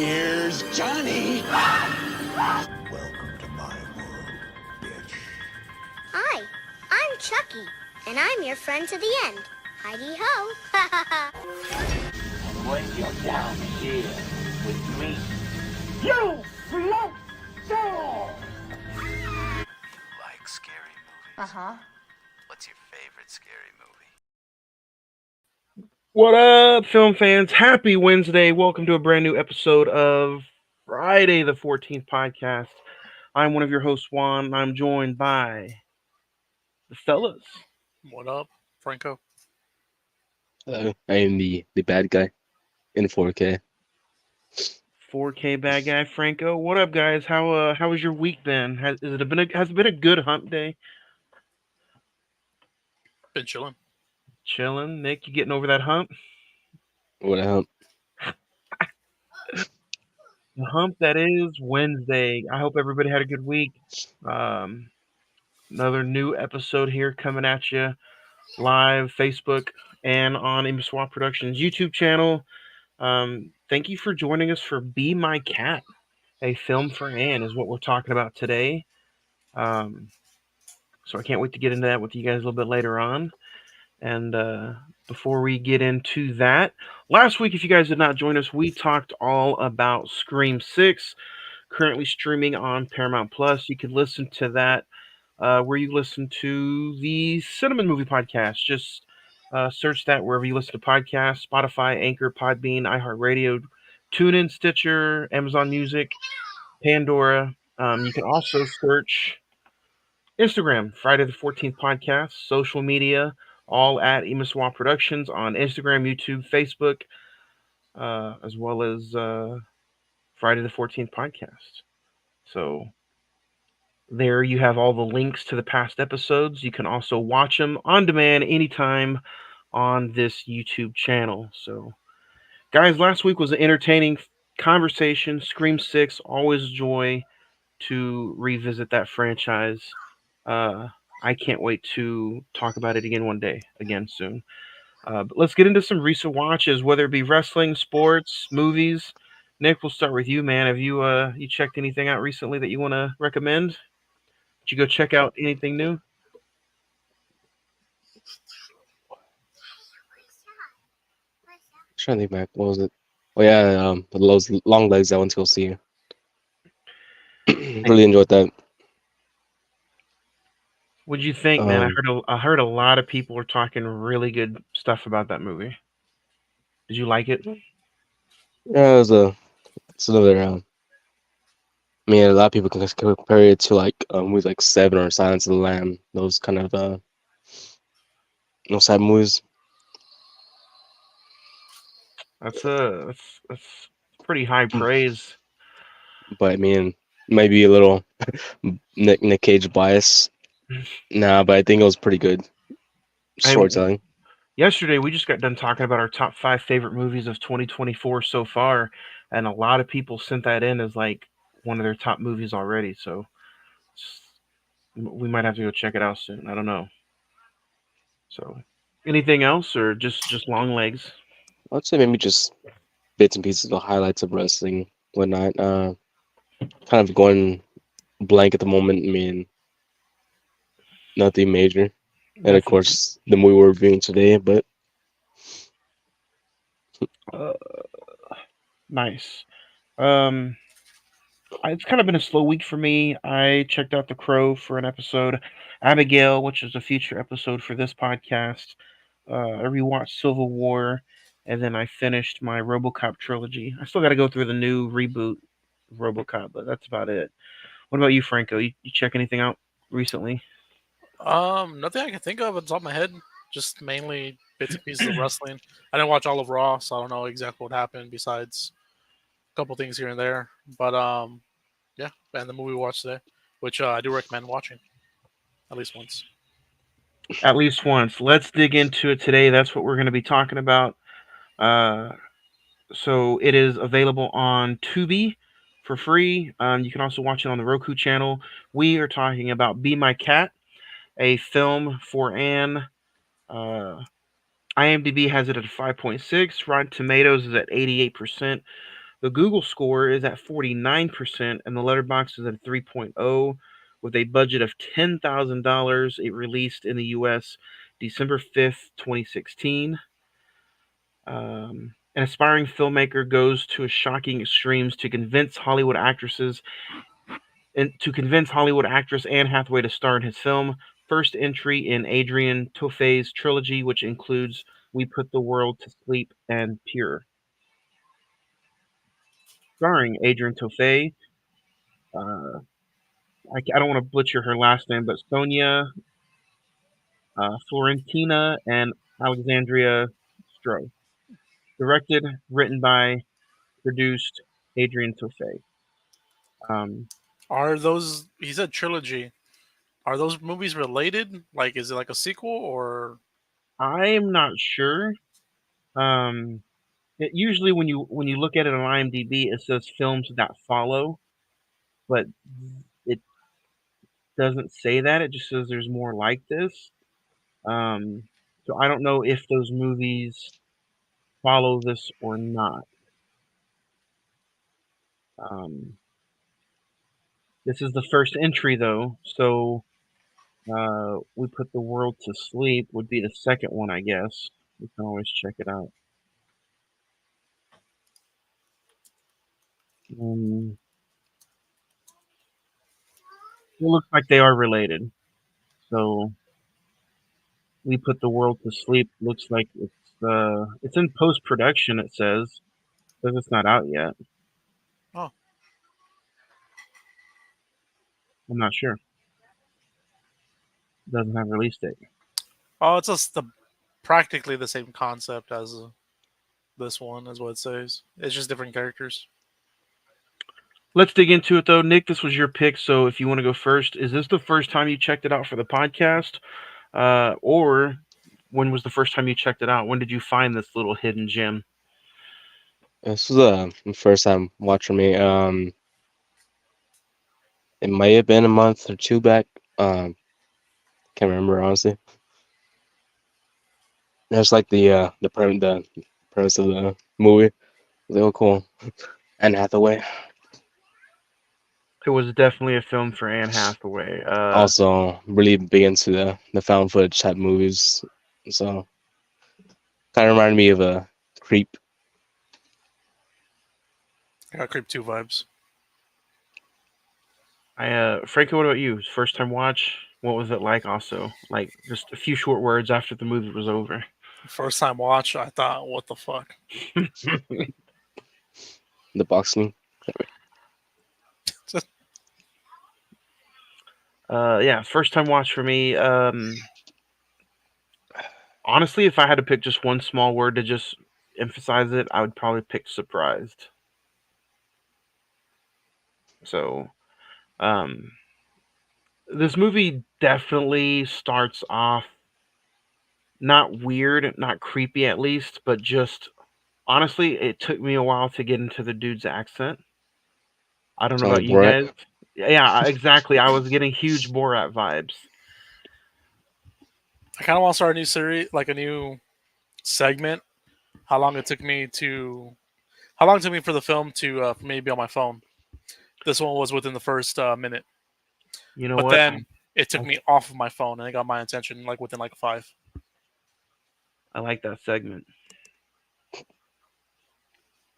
Here's Johnny. Welcome to my world, bitch. Hi, I'm Chucky, and I'm your friend to the end. Heidi-ho. When you're down here with me, You float down. Like scary movies? Uh-huh. What's your favorite scary movie? What up, film fans? Happy Wednesday. Welcome to a brand new episode of Friday the 14th podcast. I'm one of your hosts, Juan, and I'm joined by the fellas. What up, Franco? I am the bad guy in 4K. 4K bad guy Franco. What up, guys? How has your week been? Has it been a good hump day? Been chilling. Chilling. Nick, you getting over that hump? What a hump. The hump that is Wednesday. I hope everybody had a good week. Another new episode here coming at you live, Facebook, and on ImSwap Productions YouTube channel. Thank you for joining us for Be My Cat, a film for Anne is what we're talking about today. So I can't wait to get into that with you guys a little bit later on. And before we get into that, last week, if you guys did not join us, we talked all about Scream 6, currently streaming on Paramount Plus. You can listen to that where you listen to the Cinnamon Movie Podcast. Just search that wherever you listen to podcasts: Spotify, Anchor, Podbean, iHeartRadio, TuneIn, Stitcher, Amazon Music, Pandora. You can also search Instagram, Friday the 14th Podcast, social media, all at ImSwap Productions on Instagram, YouTube, Facebook, as well as Friday the 14th Podcast. So there you have all the links to the past episodes. You can also watch them on demand anytime on this YouTube channel. So, guys, last week was an entertaining conversation. Scream 6, always a joy to revisit that franchise. I can't wait to talk about it again soon. But let's get into some recent watches, whether it be wrestling, sports, movies. Nick, we'll start with you, man. Have you checked anything out recently that you want to recommend? Did you go check out anything new? Trying to think back. What was it? Oh yeah, those long legs I went to go see. Really enjoyed that. What'd you think, man? I heard a lot of people were talking really good stuff about that movie. Did you like it? Yeah, it's another. I mean, a lot of people can compare it to like movies like Seven or Silence of the Lamb. Those kind of those type of movies. That's pretty high praise. But I mean, maybe a little Nick Cage bias. Nah, but I think it was pretty good storytelling. Yesterday, we just got done talking about our top 5 favorite movies of 2024 so far, and a lot of people sent that in as like one of their top movies already. So we might have to go check it out soon. I don't know. So, anything else, or just long legs? I'd say maybe just bits and pieces of highlights of wrestling, whatnot. Kind of going blank at the moment. I mean, nothing major. And of course, the movie we're reviewing today, but Nice. It's kind of been a slow week for me. I checked out The Crow for an episode, Abigail, which is a future episode for this podcast. I rewatched Civil War, and then I finished my RoboCop trilogy. I still got to go through the new reboot of RoboCop, but that's about it. What about you, Franco? You check anything out recently? Nothing I can think of on top of my head. Just mainly bits and pieces of wrestling. I didn't watch all of Raw, so I don't know exactly what happened besides a couple things here and there. But yeah, and the movie we watched today, which I do recommend watching at least once. At least once. Let's dig into it today. That's what we're going to be talking about. So it is available on Tubi for free. You can also watch it on the Roku channel. We are talking about Be My Cat, a film for Anne. IMDb has it at 5.6. Rotten Tomatoes is at 88%. The Google score is at 49%, and the Letterboxd is at 3.0, with a budget of $10,000. It released in the U.S. December 5th, 2016. An aspiring filmmaker goes to a shocking extremes to convince Hollywood actresses and to convince Hollywood actress Anne Hathaway to star in his film. First entry in Adrian Tofei's trilogy, which includes We Put the World to Sleep and Pure. Starring Adrian Tofei, uh, I don't want to butcher her last name, but Sonia, Florentina, and Alexandria Stroh. Directed, written by, produced Adrian Tofei. Um, Are those? He said trilogy. Are those movies related? Like, is it like a sequel or? I'm not sure. Um, usually when you look at it on IMDb, it says films that follow, but it doesn't say that. It just says there's more like this. Um, so I don't know if those movies follow this or not. Um, this is the first entry though, so We Put the World to Sleep would be the second one, I guess. We can always check it out. Um, it looks like they are related. So We Put the World to Sleep looks like it's in post production. It says it's not out yet. Oh, I'm not sure. It doesn't have a release date. oh, it's just practically the same concept as this one, is what it says. It's just different characters. Let's dig into it though. Nick, this was your pick, so if you want to go first, is this the first time you checked it out for the podcast? Or when was the first time you checked it out? When did you find this little hidden gem? This was the first time watching me. It might have been a month or two back. Can't remember honestly. That's like the premise of the movie. They were cool. Anne Hathaway. It was definitely a film for Anne Hathaway. Also, really big into the found footage type movies. So, kind of reminded me of a Creep. I got Creep 2 vibes. Franco, what about you? First time watch? What was it like? Also, like just a few short words after the movie was over. First time watch, I thought, what the fuck? The boxing. Yeah, first time watch for me. Honestly, if I had to pick just one small word to just emphasize it, I would probably pick surprised. So, um, this movie definitely starts off not weird, not creepy at least, but just honestly, it took me a while to get into the dude's accent. I don't know Sounds about like you Borat. guys. Yeah, exactly. I was getting huge Borat vibes. I kind of want to start a new series, like a new segment. How long it took me to, how long it took me for the film to for me to be on my phone. This one was within the first minute, You know but what? then it took I, me off of my phone and it got my attention like within like 5. I like that segment.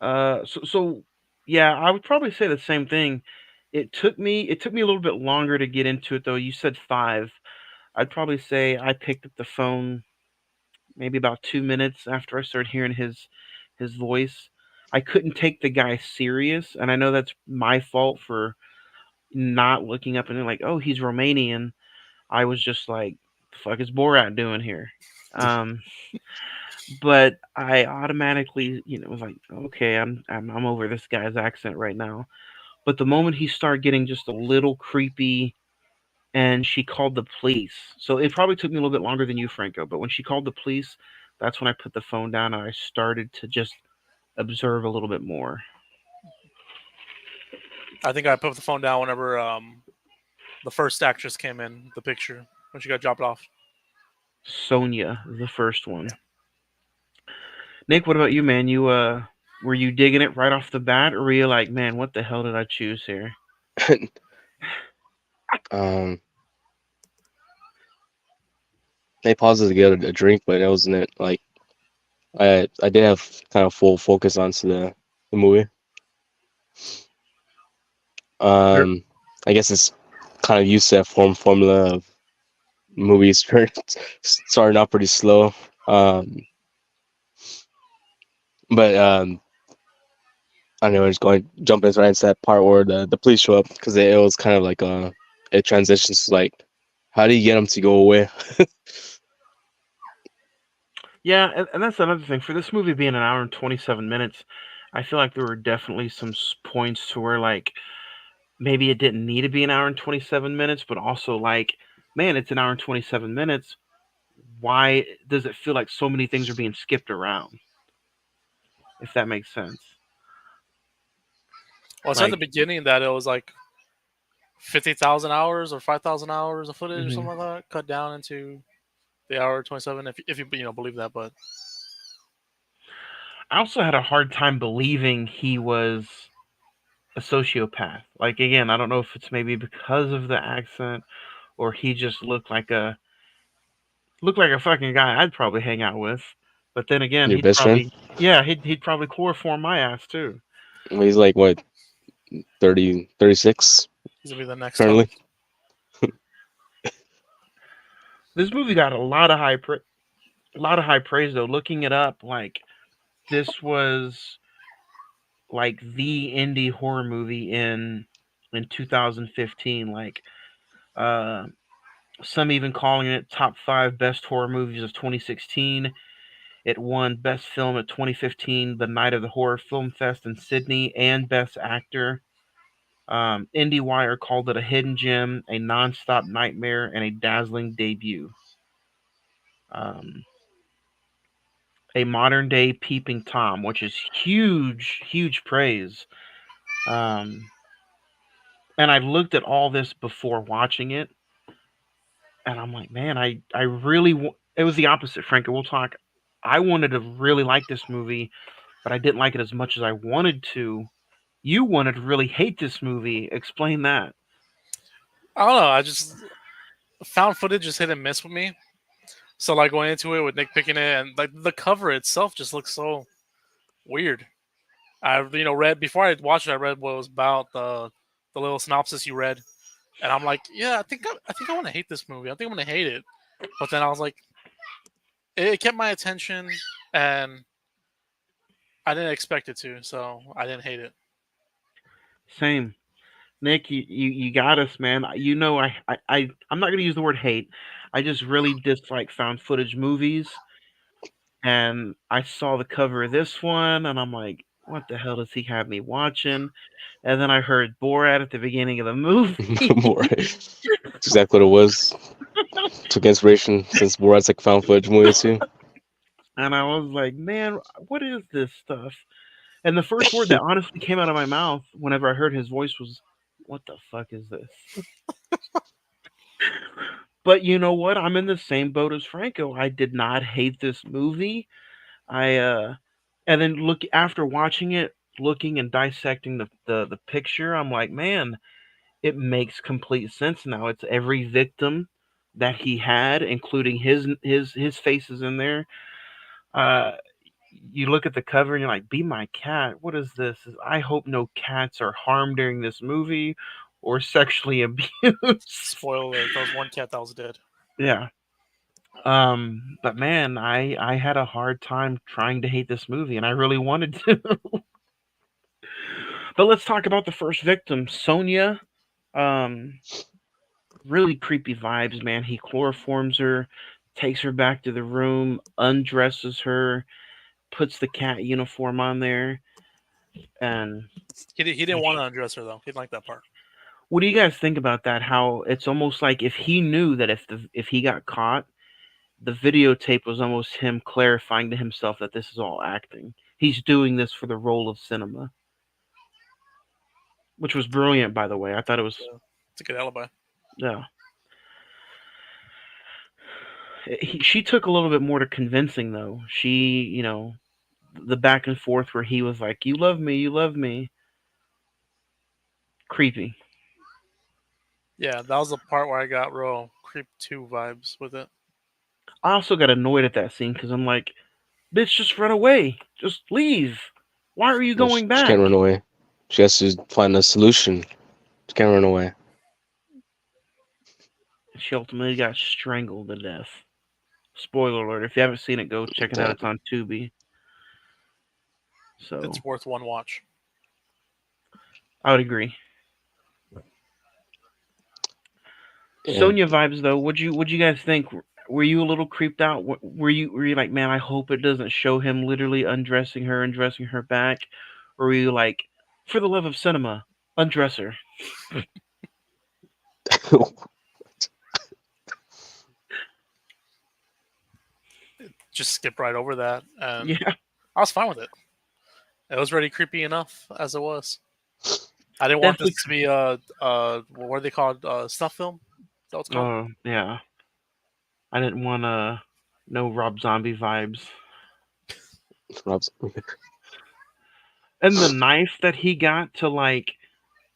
So yeah, I would probably say the same thing. It took me a little bit longer to get into it though. You said 5. I'd probably say I picked up the phone maybe about 2 minutes after I started hearing his voice. I couldn't take the guy serious, and I know that's my fault for not looking up and like, oh, he's Romanian. I was just like, the fuck is Borat doing here? Um, but I automatically, was like, okay, I'm over this guy's accent right now. But the moment he started getting just a little creepy, and she called the police, so it probably took me a little bit longer than you, Franco. But when she called the police, that's when I put the phone down and I started to just observe a little bit more. I think I put the phone down whenever the first actress came in the picture when she got dropped off. Sonia, the first one. Nick, what about you, man? You Were you digging it right off the bat, or were you like, man, what the hell did I choose here? um, they paused it to get a drink, but it wasn't it. Like I did have kind of full focus onto the movie. Sure. Um, I guess it's kind of used to that formula of movies starting out pretty slow. But I don't know, just going jumping right into that part where the police show up because it was kind of like it transitions to like how do you get them to go away? Yeah, and that's another thing. For this movie being an hour and 27 minutes, I feel like there were definitely some points to where, like, maybe it didn't need to be an hour and 27 minutes, but also, like, man, it's an hour and 27 minutes. Why does it feel like so many things are being skipped around? If that makes sense. Well, I said at the Like, beginning that it was like 50,000 hours or 5,000 hours of footage or mhm. something like that, cut down into the hour 27. If you believe that, but I also had a hard time believing he was a sociopath. Like, again, I don't know if it's maybe because of the accent or he just looked like a fucking guy I'd probably hang out with. But then again, Your best friend? yeah, he'd probably chloroform my ass too. Well, he's like what 30, 36 he's gonna be the next currently. Tony. This movie got a lot of high praise though. Looking it up, like this was like the indie horror movie in 2015. Like uh, some even calling it top 5 best horror movies of 2016. It won Best Film at 2015, the Night of the Horror Film Fest in Sydney, and Best Actor. IndieWire called it a hidden gem, a nonstop nightmare, and a dazzling debut. Um, a modern day Peeping Tom, which is huge, huge praise. Um, and I looked at all this before watching it, and I'm like, man, I really, it was the opposite, Franco. We'll talk. I wanted to really like this movie, but I didn't like it as much as I wanted to. You wanted to really hate this movie. Explain that. I don't know. I just found footage is hit and miss with me. So like going into it with Nick picking it and like the cover itself just looks so weird. I read before I watched it. I read what it was about the little synopsis you read, and I'm like, yeah, I think I want to hate this movie. I think I'm gonna hate it. But then I was like, it kept my attention, and I didn't expect it to, so I didn't hate it. Same. Nick, you got us, man. You know, I'm not gonna use the word hate. I just really dislike found footage movies, and I saw the cover of this one, and I'm like, what the hell does he have me watching? And then I heard Borat at the beginning of the movie, Right. That's exactly what it was. Took inspiration since Borat's like found footage movie too. and I was like, man, what is this stuff? And the first word that honestly came out of my mouth whenever I heard his voice was, what the fuck is this? But you know what? I'm in the same boat as Franco. I did not hate this movie. I and then look after watching it, looking and dissecting the picture, I'm like, man, it makes complete sense now. It's every victim that he had, including his faces in there. Uh you look at the cover and you're like, "Be my cat." What is this? I hope no cats are harmed during this movie or sexually abused. Spoiler alert: there was one cat that was dead. Yeah. But man, I had a hard time trying to hate this movie, and I really wanted to. But let's talk about the first victim, Sonia. Um, really creepy vibes, man. He chloroforms her, takes her back to the room, undresses her, puts the cat uniform on there, and He didn't want to undress her though. He didn't like that part. what do you guys think about that? How it's almost like if he knew that if he got caught, the videotape was almost him clarifying to himself that this is all acting. He's doing this for the role of cinema, which was brilliant, by the way. I thought it was, Yeah. It's a good alibi. yeah. She took a little bit more to convincing, though. She, the back and forth where he was like, "You love me, you love me." Creepy. Yeah, that was the part where I got real Creep 2 vibes with it. I also got annoyed at that scene because I'm like, "Bitch, just run away, just leave. Why are you And going she can't back?" run away. She has to find a solution. She can't run away. She ultimately got strangled to death. Spoiler alert! If you haven't seen it, go check it out. Damn. It's on Tubi. So It's worth one watch. I would agree. And Sonya vibes though. Would you guys think? Were you a little creeped out? Were you like, man, I hope it doesn't show him literally undressing her and dressing her back, or were you like, for the love of cinema, undress her? Just skip right over that, and Yeah, I was fine with it. It was already creepy enough as it was. I didn't want this definitely. to be what are they called? Snuff film? Is that what it's called? Oh yeah, I didn't want no Rob Zombie vibes. Rob's And the knife that he got to like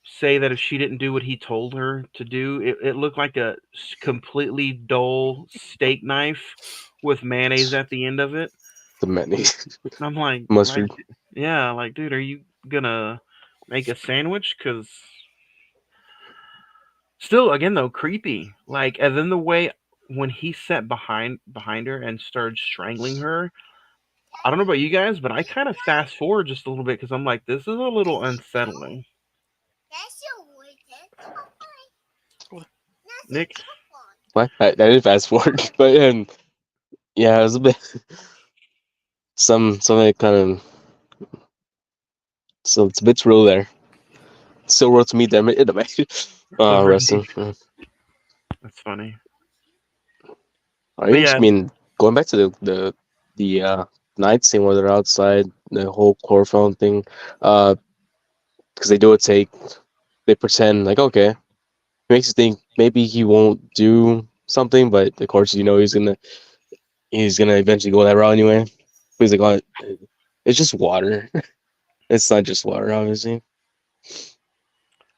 say that if she didn't do what he told her to do, it looked like a completely dull steak knife with mayonnaise at the end of it. the mayonnaise, And I'm like, mustard. yeah, like, dude, are you gonna make a sandwich? Because still, again though, creepy. Like, and then the way when he sat behind her and started strangling her, I don't know about you guys, but I kind of fast forward just a little bit because I'm like, this is a little unsettling. Nick, What? I did fast forward, but yeah, it was a bit something kind of so it's a bit real there. Still wrote to me them in the match. right? Wrestling. That's funny. I But mean, yeah, going back to the night scene where they're outside, the whole chloroform thing, because they do a take, they pretend like okay, it makes you think maybe he won't do something, but of course you know he's gonna eventually go that route anyway. He's like, oh, it's just water. It's not just water, obviously.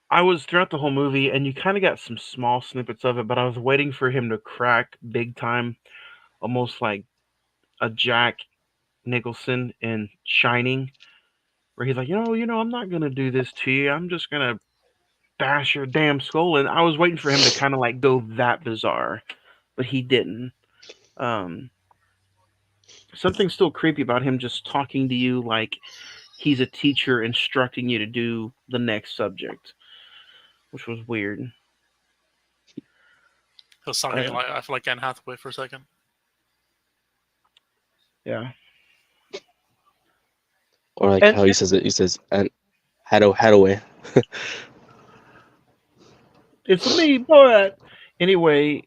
I was throughout the whole movie, and you kind of got some small snippets of it, but I was waiting for him to crack big time, almost like a Jack Nicholson in Shining, where he's like, I'm not gonna do this to you. I'm just gonna bash your damn skull. And I was waiting for him to kind of like go that bizarre, but he didn't. Um, Something still creepy about him just talking to you like he's a teacher instructing you to do the next subject, which was weird. It was sounding Uh, like I feel like Anne Hathaway for a second. yeah, Or like and how he says it. He says, "And Hadaway." it's me, but anyway.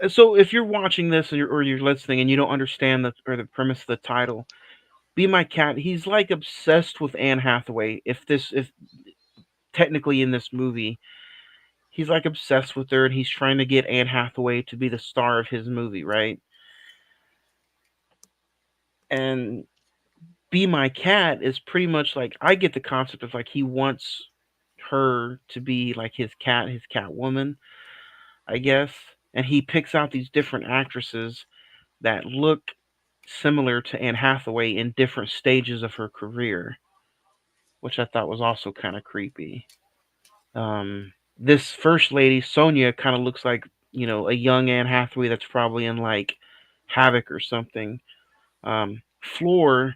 So if you're watching this or you're listening and you don't understand the premise of the title, Be My Cat, he's like obsessed with Anne Hathaway. If technically in this movie, he's like obsessed with her and he's trying to get Anne Hathaway to be the star of his movie, right? And Be My Cat is pretty much like I get the concept of like he wants her to be like his cat woman, I guess. And he picks out these different actresses that look similar to Anne Hathaway in different stages of her career, which I thought was also kind of creepy. This first lady, Sonia, kind of looks like a young Anne Hathaway that's probably in like Havoc or something. Floor,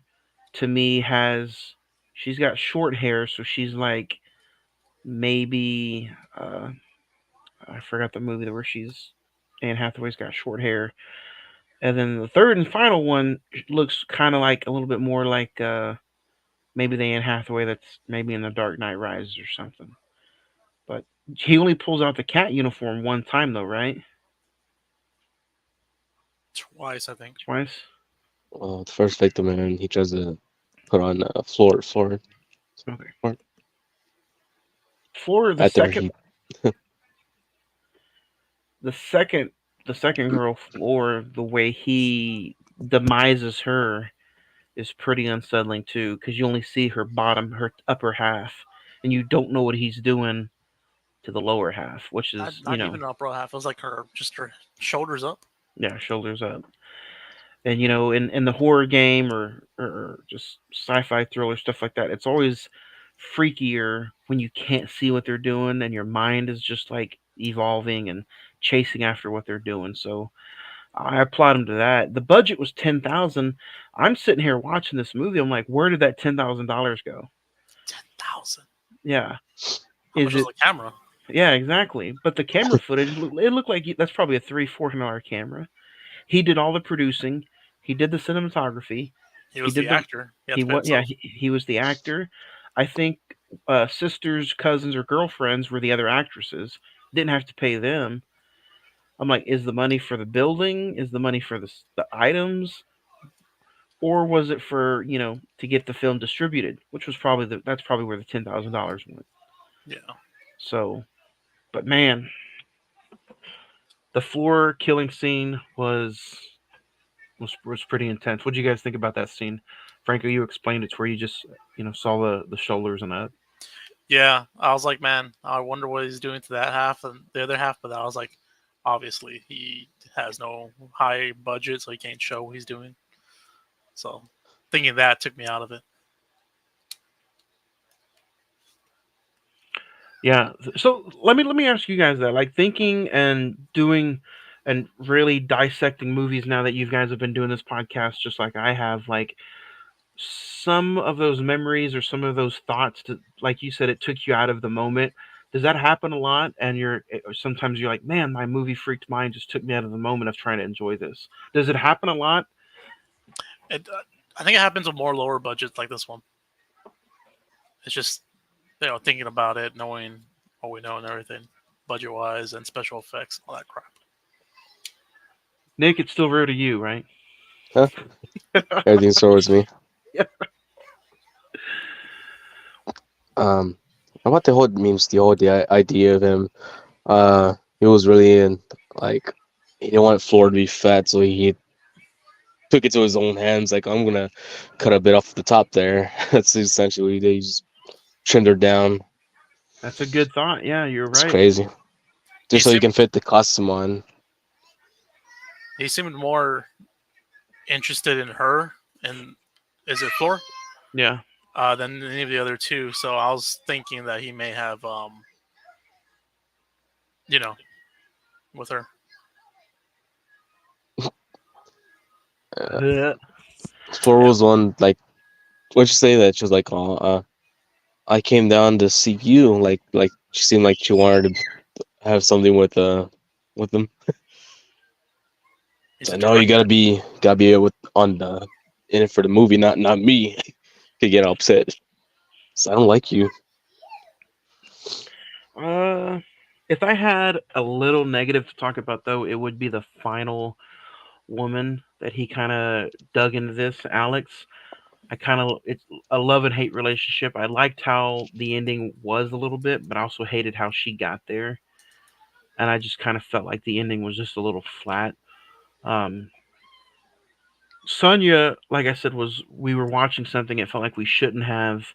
to me, she's got short hair, so she's like maybe I forgot the movie where she's Anne Hathaway's got short hair. And then the third and final one looks kind of like a little bit more like maybe the Anne Hathaway that's maybe in The Dark Knight Rises or something. But he only pulls out the cat uniform one time though, right? Twice, I think. Twice. The first victim, and he tries to put on floor Okay. floor For the after second, he the second, the second girl, Floor, the way he demises her, is pretty unsettling too, because you only see her upper half, and you don't know what he's doing to the lower half, which is Not even upper half. It was like her shoulders up. yeah, shoulders up. And in the horror game or just sci-fi thriller stuff like that, it's always freakier when you can't see what they're doing and your mind is just like evolving and chasing after what they're doing. So I applaud him to that. The budget was 10,000. I'm sitting here watching this movie. I'm like, where did that $10,000 go? 10,000. Yeah, How much is was it? the camera? Yeah, exactly. But the camera footage, it looked like that's probably a $300-$400 camera. He did all the producing. He did the cinematography. He He was the did the actor. He had he to pay was yeah himself. he was the actor. I think sisters, cousins, or girlfriends were the other actresses. Didn't have to pay them. I'm like, is the money for the building? Is the money for the items? Or was it for to get the film distributed? Which was that's probably where the $10,000 went. Yeah. So, but man, the floor killing scene was pretty intense. What do you guys think about that scene? Franco, you explained it's where you just saw the shoulders and that. Yeah. I was like, man, I wonder what he's doing to that half and the other half. But I was like, obviously, he has no high budget, so he can't show what he's doing. So thinking that took me out of it. Yeah. So let me ask you guys that. Like thinking and doing and really dissecting movies now that you guys have been doing this podcast just like I have, like some of those memories or some of those thoughts to, like you said, it took you out of the moment. Does that happen a lot? And sometimes you're like, man, my movie freaked mind just took me out of the moment of trying to enjoy this. Does it happen a lot? I think it happens with more lower budgets like this one. It's just thinking about it, knowing what we know and everything, budget wise and special effects, all that crap. Nick, it's still real to you, right? Huh? Everything's towards me. Yeah. About the whole memes, the idea of him. He was really in like he didn't want Floor to be fat, so he took it to his own hands. Like I'm gonna cut a bit off the top there. That's essentially what he did. He just trimmed her down. That's a good thought. Yeah, you're It's right. crazy. He Just so you seemed can fit the costume on. he seemed more interested in her and is it Floor Yeah. than any of the other two. So I was thinking that he may have you know with her. Uh, Floor was one like what'd you say that she was like, oh, I came down to see you. Like she seemed like she wanted to have something with them. He's So a no, you director. gotta be with on the in it for the movie, not me. Could get upset. So I don't like you. Uh, if I had a little negative to talk about though, it would be the final woman that he kind of dug into this, Alex. It's a love and hate relationship. I liked how the ending was a little bit, but I also hated how she got there. And I just kind of felt like the ending was just a little flat. Um, Sonya, like I said, we were watching something it felt like we shouldn't have.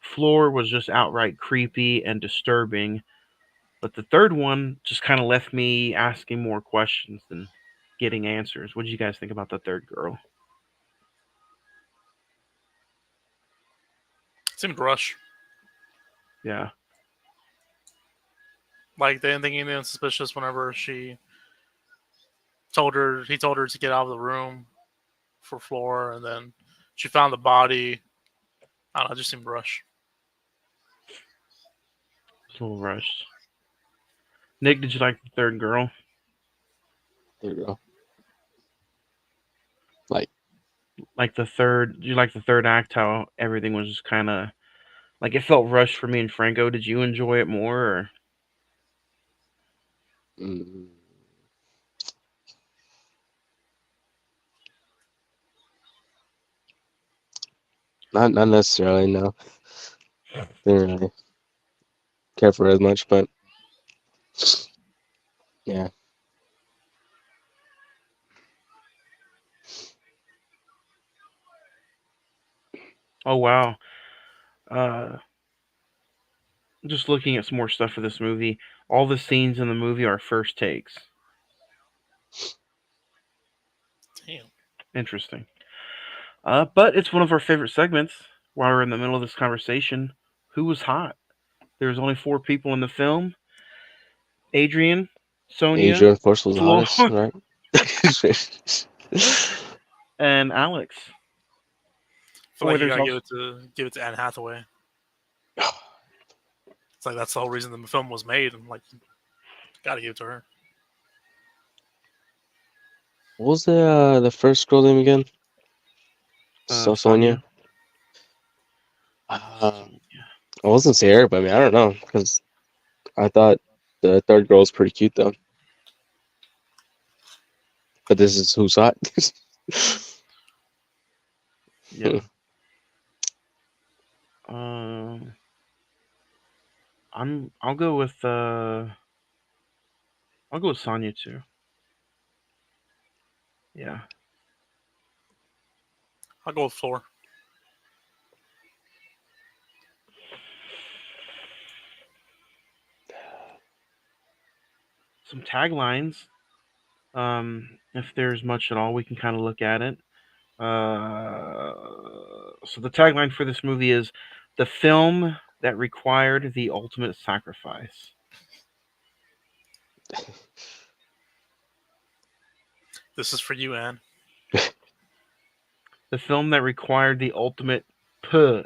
Floor was just outright creepy and disturbing. But the third one just kind of left me asking more questions than getting answers. What did you guys think about the third girl? Seemed rush. Yeah. Like they didn't think anything suspicious whenever he told her to get out of the room for Floor, and then she found the body. I don't know, it just seemed rush. It's a little rushed. Nick, did you like the third girl? There you go. Like Did you like the third act? How everything was just kind of like it felt rushed for me and Franco. Did you enjoy it more? Or? mm, not necessarily, no. Didn't really care for it as much, but yeah. Oh wow. Uh, just looking at some more stuff for this movie. All the scenes in the movie are first takes. Damn. Interesting. But it's one of our favorite segments. While we're in the middle of this conversation, who was hot? There was only 4 people in the film: Adrian, Sonia, Adrian first was the Flo, hottest, right? and Alex. I feel Or like you there's gotta also give it to Anne Hathaway. It's like that's the whole reason the film was made, and like, gotta give it to her. What was the first girl name again? So Sonia. Sonia. I wasn't say her, but I mean I don't know because I thought the third girl was pretty cute though. But this is who's hot. Yeah. Um, I'll go with Sonya too. Yeah. I'll go with Floor. Some taglines. If there's much at all, we can kind of look at it. So the tagline for this movie is the film that required the ultimate sacrifice. This is for you, Anne. The film that required the ultimate puh,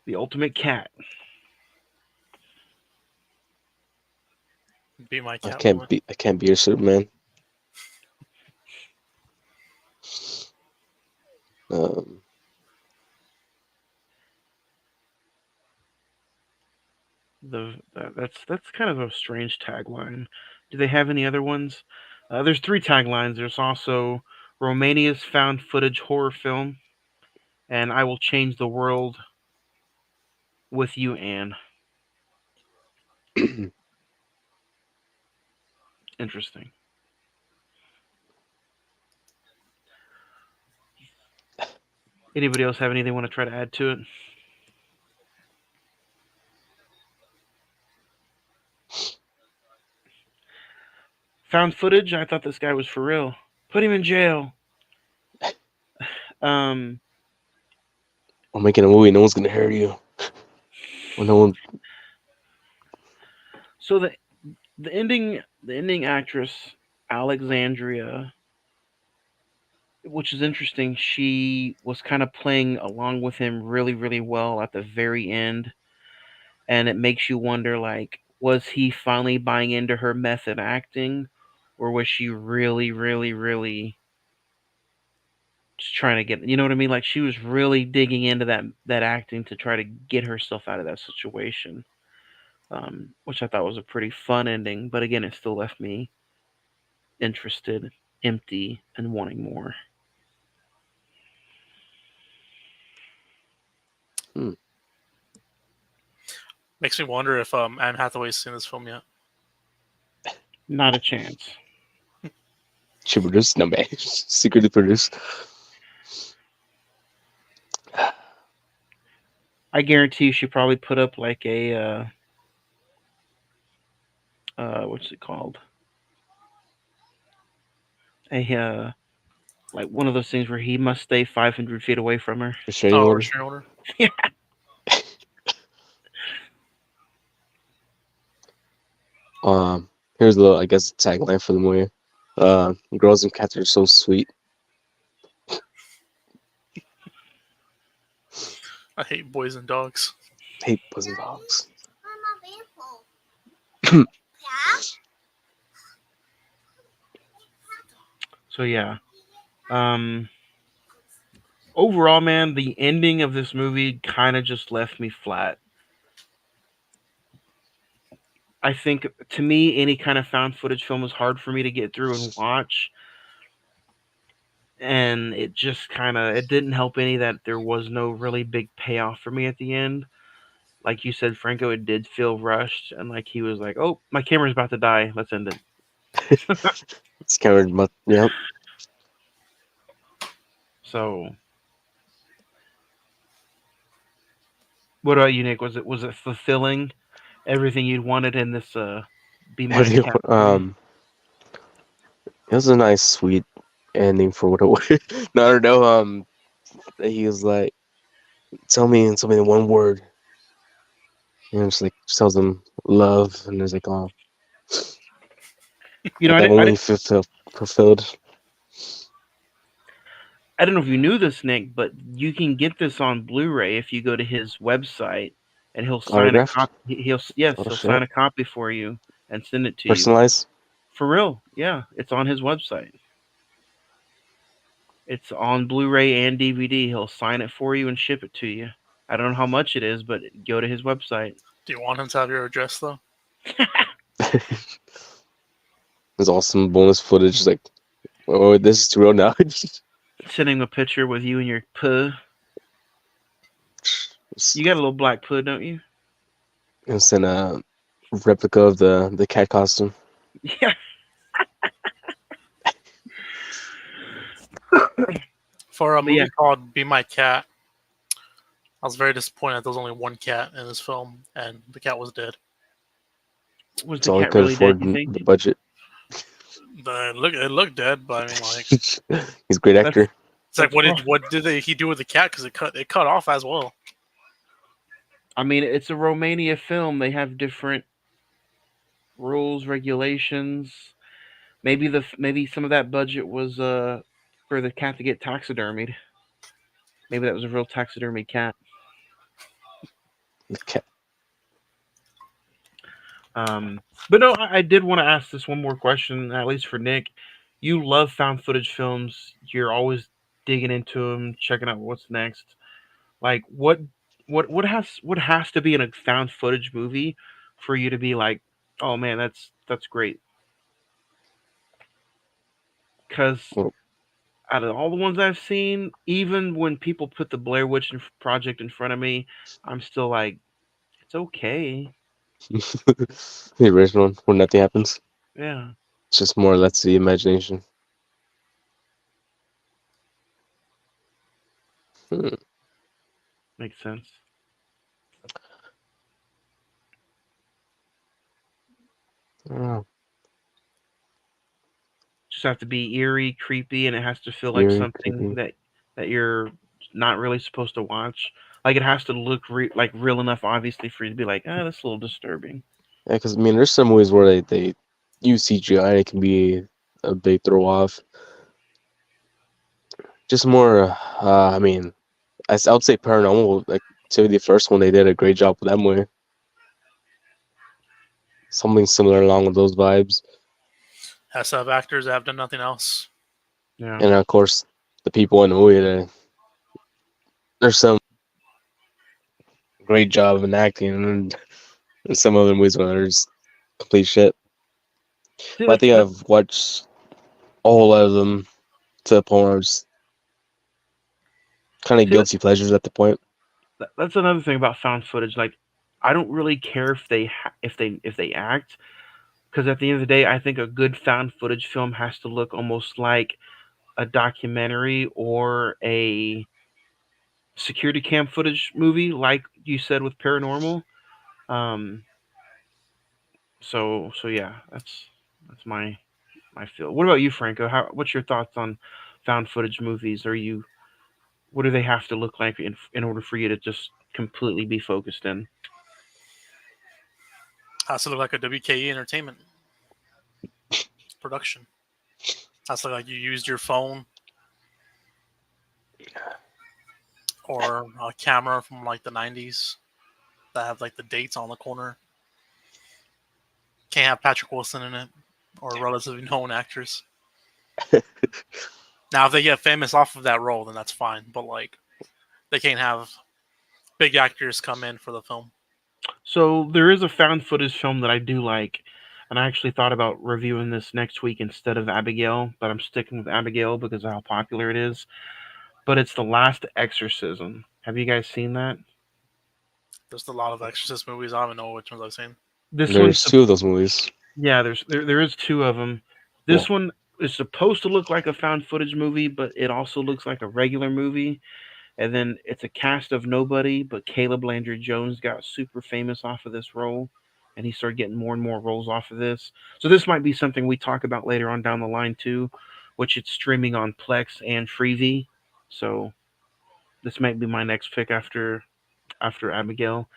the ultimate cat. Be my I Catwoman. can't be a Superman. Um, That's kind of a strange tagline. Do they have any other ones? There's 3 taglines. There's also Romania's found footage horror film, and I will change the world with you, Anne. Interesting. Anybody else have anything they want to try to add to it? Found footage. I thought this guy was for real. Put him in jail. Um. we're making a movie. No one's gonna hear you. Well, no one. So the ending actress Alexandria, which is interesting. She was kind of playing along with him really, really well at the very end, and it makes you wonder, like, was he finally buying into her method acting, or was she really, really, really just trying to get, you know what I mean? Like she was really digging into that acting to try to get herself out of that situation, which I thought was a pretty fun ending. But again, it still left me interested, empty, and wanting more. Hmm. Makes me wonder if Anne Hathaway's seen this film yet. Not a chance. She produced? No man. Secretly produced. I guarantee you, she probably put up like a what's it called? A like one of those things where he must stay 500 feet away from her. Restraining Oh, order. restraining order. Here's the I guess tagline for the movie. Girls and cats are so sweet. I hate boys and dogs. Hate pussy dogs. So yeah. Overall, man, the ending of this movie kind of just left me flat. I think to me, any kind of found footage film is hard for me to get through and watch. And it just kind of it didn't help any that there was no really big payoff for me at the end. Like you said, Franco, it did feel rushed, and like he was like, "Oh, my camera's about to die. Let's end it." It's kind of yep. So What about you, Nick? Was it fulfilling everything you'd wanted in this Be My Every Cat movie? it was a nice, sweet ending for what it was. No, I don't know. He was like, tell me one word," and it's like just tells him love, and it's like, oh, You know, like I that didn't, I moment didn't, he fulfilled. I don't know if you knew this, Nick, but you can get this on Blu-ray if you go to his website, and he'll sign a Autographed. copy. Yes, Oh he'll sign shit. a copy for you and send it to you. Personalized. For real, yeah, it's on his website. It's on Blu-ray and DVD. He'll sign it for you and ship it to you. I don't know how much it is, but go to his website. Do you want him to have your address though? There's awesome bonus footage. Like, oh, this is too real now. Send him a picture with you and your puh. You got a little black puh, don't you? And send a replica of the cat costume. Yeah. For a But yeah, movie called Be My Cat, I was very disappointed that there was only one cat in this film, and the cat was dead. was It's the all he cat could really dead? afford You in think? the budget. It looked dead, but I mean, like, He's a great That's actor. it's like that's all. what did he do with the cat? Because it cut off as well. I mean, it's a Romania film. They have different rules, regulations. Maybe some of that budget was for the cat to get taxidermied. Maybe that was a real taxidermy cat. The cat. But no, I did want to ask this one more question, at least for Nick. You love found footage films. You're always digging into them, checking out what's next. Like what has to be in a found footage movie for you to be like, oh man, that's great. Because Well, out of all the ones I've seen, even when people put the Blair Witch Project in front of me, I'm still like, it's okay. the original one where nothing happens. Yeah, It's just more or less the imagination. Hmm. makes sense. Oh, Just have to be eerie, creepy, and it has to feel like eerie, something creepy. that you're not really supposed to watch. Like it has to look like real enough, obviously, for you to be like, ah, that's a little disturbing. Yeah, because I mean, there's some movies where they use CGI and it can be a big throw off. Just more, I mean, I would say Paranormal, like, to the first one, they did a great job with that movie. Something similar along with those vibes. Has to have actors that have done nothing else. Yeah. And of course, the people in the movie, there's some great job in acting, and there's some other movies where there's complete shit. See, But I think I've watched a whole lot of them to the point where I was kind of see, guilty pleasures at the point. that's another thing about found footage. Like, I don't really care if they act, because at the end of the day, I think a good found footage film has to look almost like a documentary or a security cam footage movie, like you said with Paranormal. Um, so yeah, that's my feel. What about you, Franco? What's your thoughts on found footage movies? What do they have to look like in order for you to just completely be focused in? Has to look like a WKE Entertainment production. Has to look like you used your phone or a camera from like the 90s that have like the dates on the corner. Can't have Patrick Wilson in it or relatively known actors. Now, if they get famous off of that role, then that's fine. But like, they can't have big actors come in for the film. So there is a found footage film that I do like, and I actually thought about reviewing this next week instead of Abigail, but I'm sticking with Abigail because of how popular it is. But it's The Last Exorcism. Have you guys seen that? There's a lot of Exorcist movies. I don't even know which ones I've seen. This one's There's two of those movies. yeah. There is two of them. Well, This one is supposed to look like a found footage movie, but it also looks like a regular movie. And then it's a cast of nobody, but Caleb Landry Jones got super famous off of this role, and he started getting more and more roles off of this. So this might be something we talk about later on down the line too, which it's streaming on Plex and Freevee. So this might be my next pick after Abigail.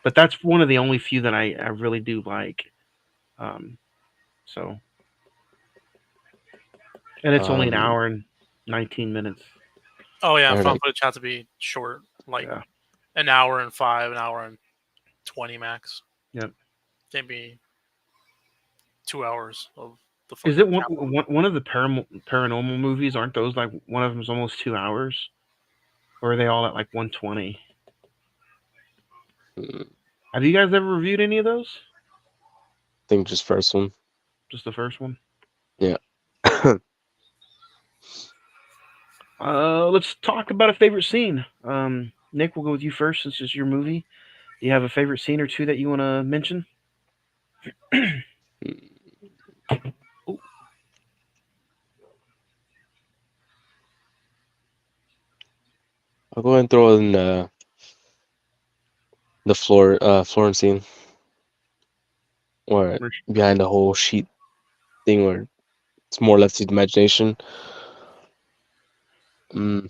But that's one of the only few that I really do like. Um, so and it's only an Um, hour and 19 minutes. Oh I yeah, heard found like footage has to be short, like Yeah. an hour and five, an hour and 20 max. Yep. Can't be 2 hours of the Is fucking it capital. one of the paranormal movies? Aren't those like one of them's almost 2 hours? Or are they all at like 120? I Have you guys ever reviewed any of those? think just first one. Just the first one? Yeah. Let's talk about a favorite scene. Nick, we'll go with you first since it's your movie. Do you have a favorite scene or two that you want to mention? Ooh, I'll go ahead and throw in the Florence scene, or behind the whole sheet thing, where it's more left to the imagination. Mm,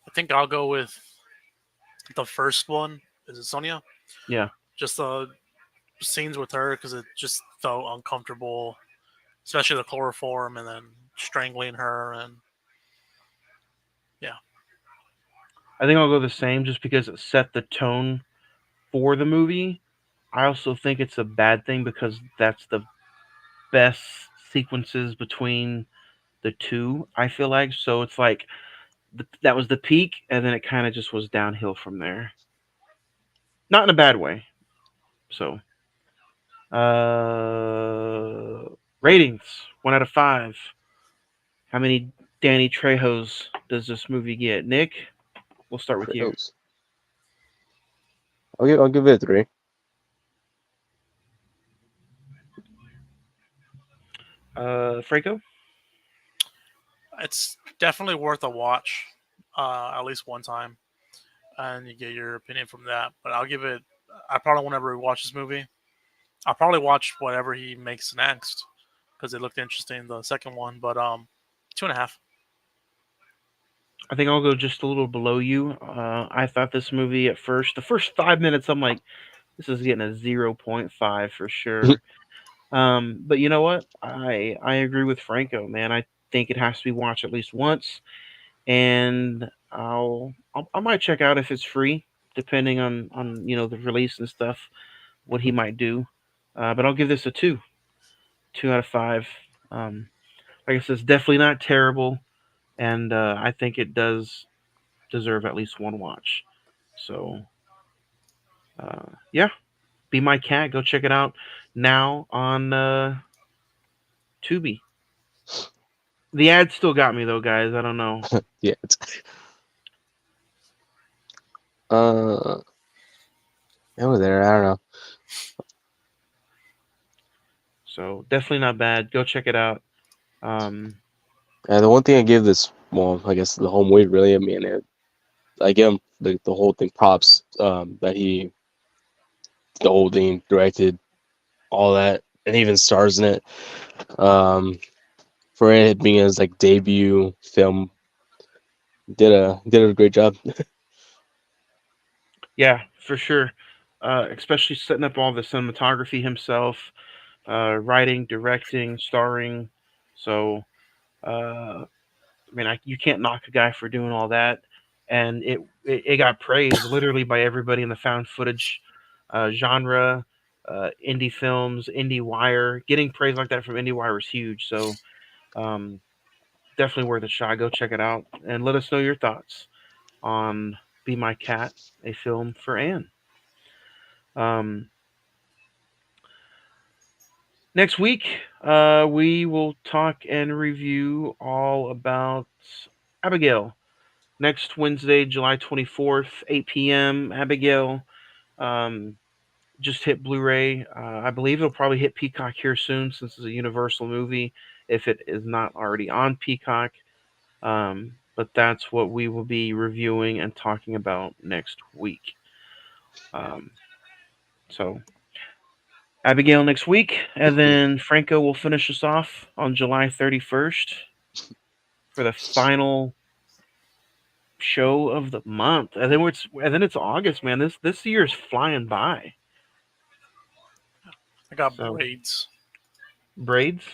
I think I'll go with the first one. Is it Sonia? yeah. Just the scenes with her because it just felt uncomfortable, especially the chloroform and then strangling her and yeah. I think I'll go the same just because it set the tone for the movie. I also think it's a bad thing because that's the best sequences between the two, I feel like. So it's like that was the peak, and then it kind of just was downhill from there. Not in a bad way. So, ratings 1 out of 5. How many Danny Trejos does this movie get? Nick, we'll start with you. Trails. I'll give it a 3. Franco. It's definitely worth a watch, at least one time, and you get your opinion from that. But I'll give it. I probably won't ever watch this movie. I'll probably watch whatever he makes next because it looked interesting, the second one. But 2.5. I think I'll go just a little below you. I thought this movie at first, the first 5 minutes, I'm like, this is getting a 0.5 for sure. But you know what? I agree with Franco, man. I think it has to be watched at least once, and I might check out if it's free, depending on the release and stuff, what he might do. But I'll give this a 2 out of 5. Um, like I said, it's definitely not terrible, and I think it does deserve at least one watch. So yeah, Be My Cat. Go check it out now on Tubi. The ad still got me though, guys. I don't know. Yeah. Uh, over there. I don't know. So definitely not bad. Go check it out. Um, The one thing I give this, well, I guess the whole movie really, I mean, I give him the whole thing props. That the whole thing directed, all that, and even stars in it. Um, for it being his like debut film, did a great job. yeah, for sure. Especially setting up all the cinematography himself, writing, directing, starring. So, you can't knock a guy for doing all that, and it got praised literally by everybody in the found footage genre, indie films, indie wire. Getting praise like that from indie wire was huge. So, um, definitely worth a shot. Go check it out and let us know your thoughts on Be My Cat, a film for Anne. Um, Next week, we will talk and review all about Abigail. Next Wednesday, July 24th, 8 p.m. Abigail. Um, just hit Blu-ray. I believe it'll probably hit Peacock here soon since it's a Universal movie, if it is not already on Peacock. But that's what we will be reviewing and talking about next week. Um, so Abigail next week, and then Franco will finish us off on July 31st for the final show of the month, and then it's August, man. This year is flying by. I got So Braids. braids.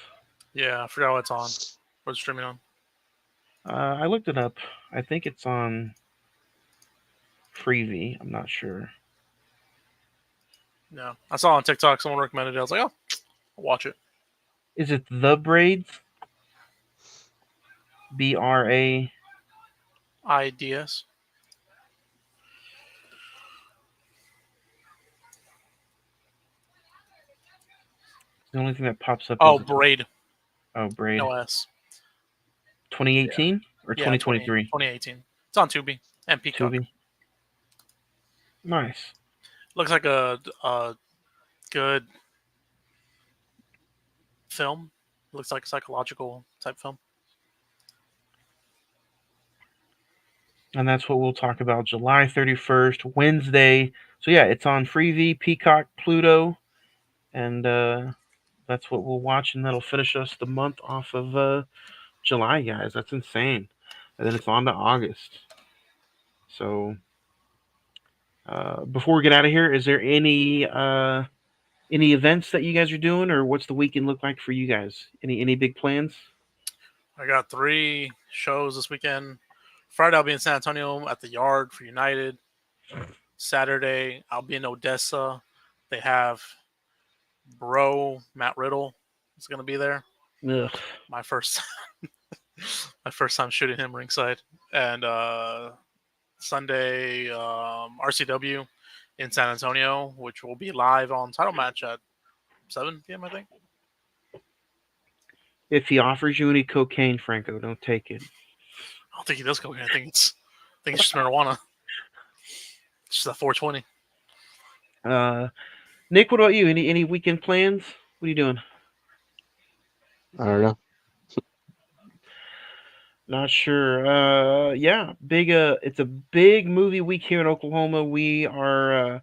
Yeah, I forgot what it's on. What's streaming on? I looked it up. I think it's on Freevee. I'm not sure. Yeah, I saw on TikTok someone recommended it. I was like, oh, I'll watch it. Is it the braids? BRA. IDS. The only thing that pops up Oh, is Braid. braid. No S. 2018 or Yeah, 2023. 2018. It's on Tubi and Peacock. Tubi. Nice. Looks like a good film. Looks like a psychological type film. And that's what we'll talk about July 31st, Wednesday. So yeah, it's on Freevee, Peacock, Pluto, and that's what we'll watch, and that'll finish us the month off of July, guys. That's insane. And then it's on to August. So before we get out of here, is there any events that you guys are doing, or what's the weekend look like for you guys? Any big plans? I got 3 shows this weekend. Friday, I'll be in San Antonio at the Yard for United. Saturday, I'll be in Odessa. They have Matt Riddle is going to be there. Ugh. My first time shooting him ringside. And Sunday, RCW in San Antonio, which will be live on Title Match at 7 p.m., I think. If he offers you any cocaine, Franco, don't take it. I don't think he does cocaine. I think it's just marijuana. It's just a 420. Nick, what about you? Any weekend plans? What are you doing? I don't know. Not sure. Yeah, big. It's a big movie week here in Oklahoma. We are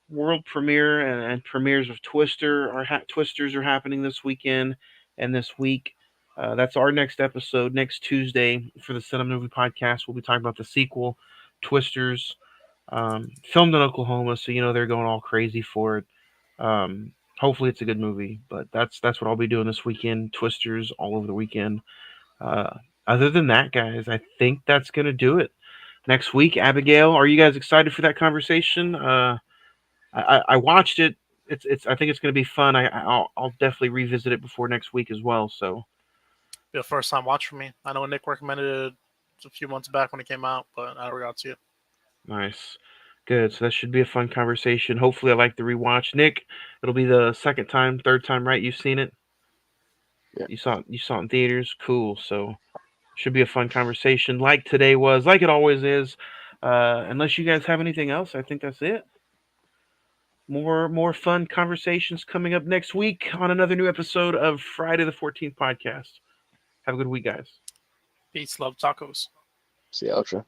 world premiere and premieres of Twisters are happening this weekend and this week. That's our next episode next Tuesday for the Cinema Movie Podcast. We'll be talking about the sequel, Twisters, filmed in Oklahoma, so they're going all crazy for it. Hopefully, it's a good movie, but that's what I'll be doing this weekend. Twisters all over the weekend. Other than that, guys, I think that's gonna do it. Next week, Abigail, are you guys excited for that conversation? I watched it. It's. I think it's going to be fun. I'll definitely revisit it before next week as well. So Be a first time watch for me. I know Nick recommended it a few months back when it came out, but I never got to see it. nice, good. So that should be a fun conversation. Hopefully, I like the rewatch. Nick, it'll be the third time, right? You've seen it. Yeah. You saw it in theaters. Cool. So should be a fun conversation, like today was, like it always is. Unless you guys have anything else, I think that's it. More fun conversations coming up next week on another new episode of Friday the 14th podcast. Have a good week, guys. Peace, love, tacos. See you, Ultra.